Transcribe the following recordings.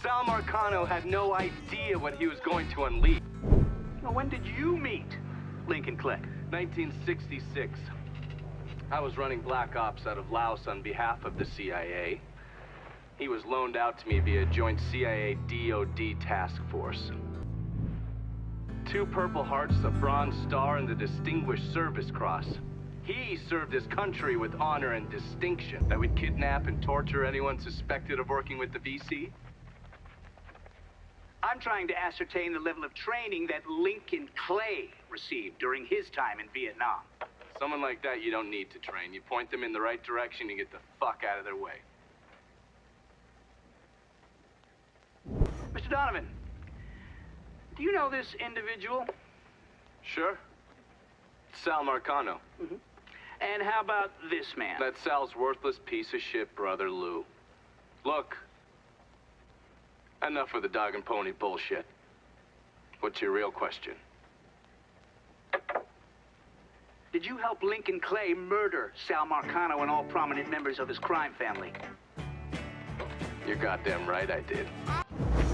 Sal Marcano had no idea what he was going to unleash. Well, when did you meet Lincoln Clay? 1966. I was running Black Ops out of Laos on behalf of the CIA. He was loaned out to me via joint CIA-DOD task force. 2 Purple Hearts, a Bronze Star, and the Distinguished Service Cross. He served his country with honor and distinction. That would kidnap and torture anyone suspected of working with the VC? I'm trying to ascertain the level of training that Lincoln Clay received during his time in Vietnam. Someone like that you don't need to train. You point them in the right direction and get the fuck out of their way. Mr. Donovan, do you know this individual? Sure. Sal Marcano. Mm-hmm. And how about this man? That's Sal's worthless piece of shit brother, Lou. Look, enough with the dog and pony bullshit. What's your real question? Did you help Lincoln Clay murder Sal Marcano and all prominent members of his crime family? You're goddamn right I did.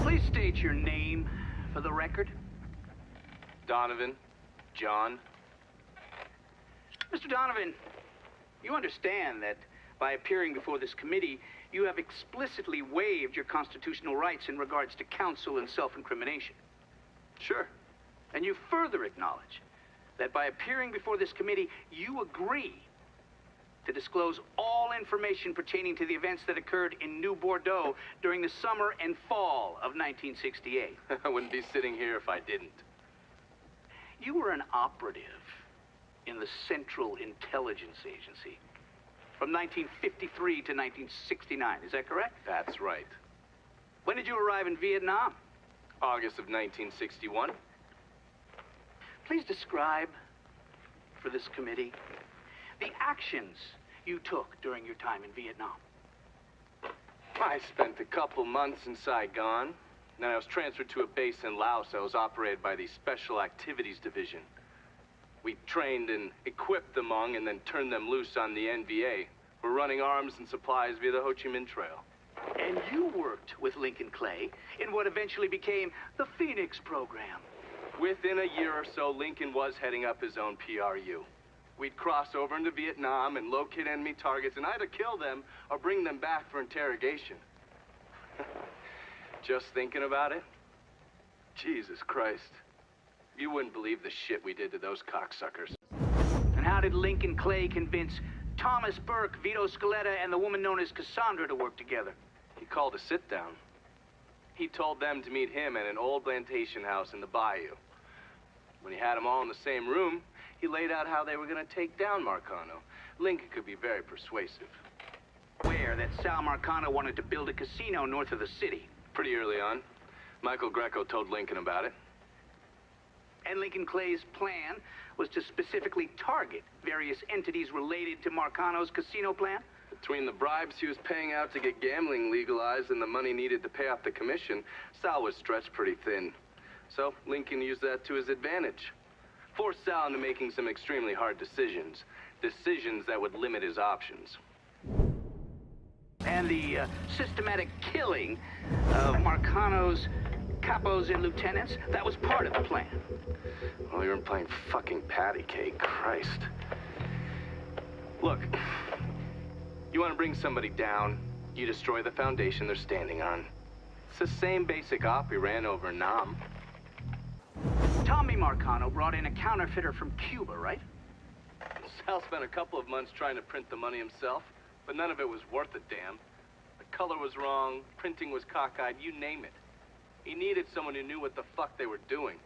Please state your name for the record. Donovan. John. Mr. Donovan, you understand that by appearing before this committee, you have explicitly waived your constitutional rights in regards to counsel and self-incrimination. Sure. And you further acknowledge that by appearing before this committee, you agree to disclose all information pertaining to the events that occurred in New Bordeaux during the summer and fall of 1968. I wouldn't be sitting here if I didn't. You were an operative in the Central Intelligence Agency from 1953 to 1969, is that correct? That's right. When did you arrive in Vietnam? August of 1961. Please describe for this committee the actions you took during your time in Vietnam. I spent a couple months in Saigon. Then I was transferred to a base in Laos that was operated by the Special Activities Division. We trained and equipped the Hmong and then turned them loose on the NVA. We're running arms and supplies via the Ho Chi Minh Trail. And you worked with Lincoln Clay in what eventually became the Phoenix program. Within a year or so, Lincoln was heading up his own PRU. We'd cross over into Vietnam and locate enemy targets and either kill them or bring them back for interrogation. Just thinking about it? Jesus Christ. You wouldn't believe the shit we did to those cocksuckers. And how did Lincoln Clay convince Thomas Burke, Vito Scaletta, and the woman known as Cassandra to work together? He called a sit-down. He told them to meet him at an old plantation house in the bayou. When he had them all in the same room, he laid out how they were going to take down Marcano. Lincoln could be very persuasive. Aware that Sal Marcano wanted to build a casino north of the city. Pretty early on. Michael Greco told Lincoln about it. And Lincoln Clay's plan was to specifically target various entities related to Marcano's casino plan? Between the bribes he was paying out to get gambling legalized and the money needed to pay off the commission, Sal was stretched pretty thin. So Lincoln used that to his advantage. Forced Sal into making some extremely hard decisions. Decisions that would limit his options. And the systematic killing of Marcano's capos and lieutenants, that was part of the plan. Well, you weren't playing fucking patty cake, Christ. Look, you want to bring somebody down, you destroy the foundation they're standing on. It's the same basic op we ran over Nam. Tommy Marcano brought in a counterfeiter from Cuba, right? Sal spent a couple of months trying to print the money himself, but none of it was worth a damn. The color was wrong, printing was cockeyed, you name it. He needed someone who knew what the fuck they were doing.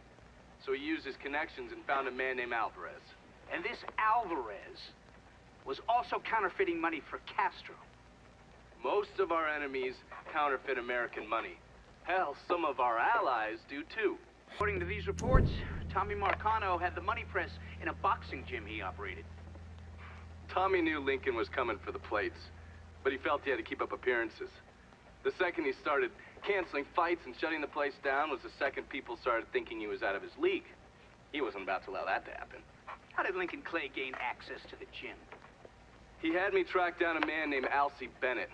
So he used his connections and found a man named Alvarez. And this Alvarez was also counterfeiting money for Castro. Most of our enemies counterfeit American money. Hell, some of our allies do too. According to these reports, Tommy Marcano had the money press in a boxing gym he operated. Tommy knew Lincoln was coming for the plates, but he felt he had to keep up appearances. The second he started canceling fights and shutting the place down was the second people started thinking he was out of his league. He wasn't about to allow that to happen. How did Lincoln Clay gain access to the gym? He had me track down a man named Alcee Bennett.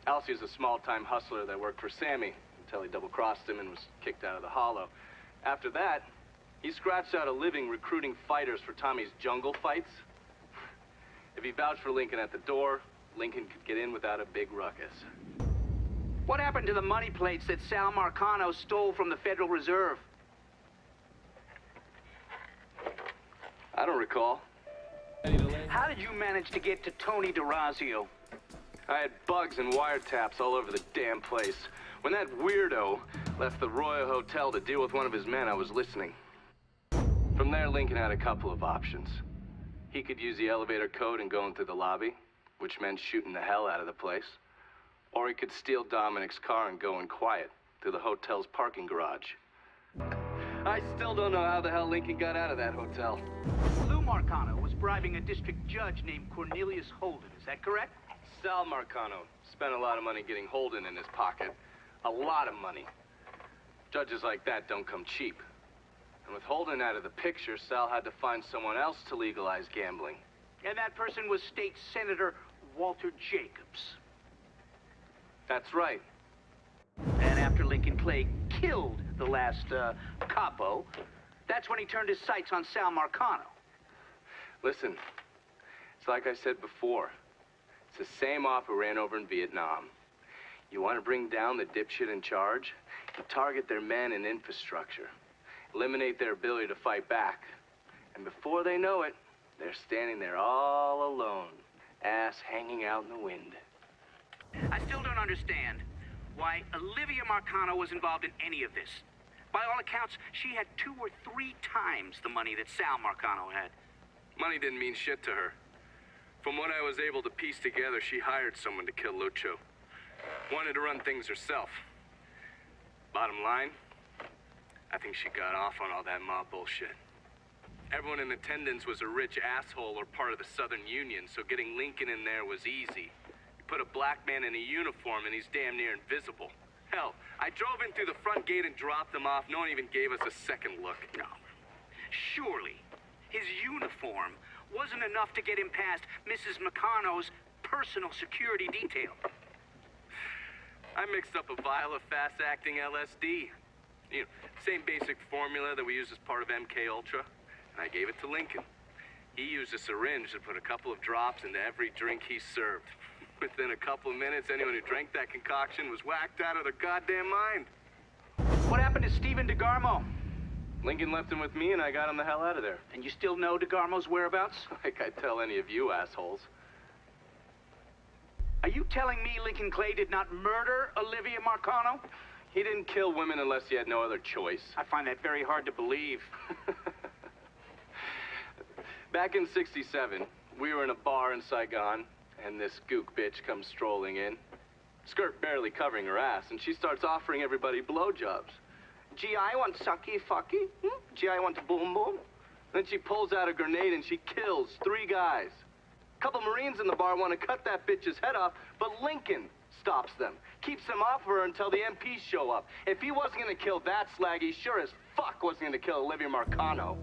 Alcee is a small-time hustler that worked for Sammy. until he double-crossed him and was kicked out of the hollow. After that, he scratched out a living recruiting fighters for Tommy's jungle fights. If he vouched for Lincoln at the door, Lincoln could get in without a big ruckus. What happened to the money plates that Sal Marcano stole from the Federal Reserve? I don't recall. How did you manage to get to Tony DeRazio? I had bugs and wiretaps all over the damn place. When that weirdo left the Royal Hotel to deal with one of his men, I was listening. From there, Lincoln had a couple of options. He could use the elevator code and go into the lobby, which meant shooting the hell out of the place. Or he could steal Dominic's car and go in quiet to the hotel's parking garage. I still don't know how the hell Lincoln got out of that hotel. Lou Marcano was bribing a district judge named Cornelius Holden, is that correct? Sal Marcano spent a lot of money getting Holden in his pocket. A lot of money. Judges like that don't come cheap. And with Holden out of the picture, Sal had to find someone else to legalize gambling. And that person was State Senator Walter Jacobs. That's right. And after Lincoln Clay killed the last, capo, that's when he turned his sights on Sal Marcano. Listen, it's like I said before. It's the same off we ran over in Vietnam. You want to bring down the dipshit in charge? You target their men and infrastructure. Eliminate their ability to fight back. And before they know it, they're standing there all alone, ass hanging out in the wind. I still don't understand why Olivia Marcano was involved in any of this. By all accounts, she had 2 or 3 times the money that Sal Marcano had. Money didn't mean shit to her. From what I was able to piece together, she hired someone to kill Lucho. Wanted to run things herself. Bottom line, I think she got off on all that mob bullshit. Everyone in attendance was a rich asshole or part of the Southern Union, so getting Lincoln in there was easy. You put a black man in a uniform and he's damn near invisible. Hell, I drove in through the front gate and dropped him off. No one even gave us a second look. No. Surely, his uniform wasn't enough to get him past Mrs. Marcano's personal security detail. I mixed up a vial of fast-acting LSD. You know, same basic formula that we use as part of MK Ultra. And I gave it to Lincoln. He used a syringe to put a couple of drops into every drink he served. Within a couple of minutes, anyone who drank that concoction was whacked out of their goddamn mind. What happened to Stephen DeGarmo? Lincoln left him with me, and I got him the hell out of there. And you still know DeGarmo's whereabouts? Like I'd tell any of you assholes. Are you telling me Lincoln Clay did not murder Olivia Marcano? He didn't kill women unless he had no other choice. I find that very hard to believe. Back in '67, we were in a bar in Saigon, and this gook bitch comes strolling in. Skirt barely covering her ass, and she starts offering everybody blowjobs. Gee, I want sucky fucky. Gee, I want boom boom. Then she pulls out a grenade and she kills 3 guys. A couple Marines in the bar want to cut that bitch's head off, but Lincoln stops them. Keeps them off her until the MPs show up. If he wasn't going to kill that slag, he sure as fuck wasn't going to kill Olivia Marcano.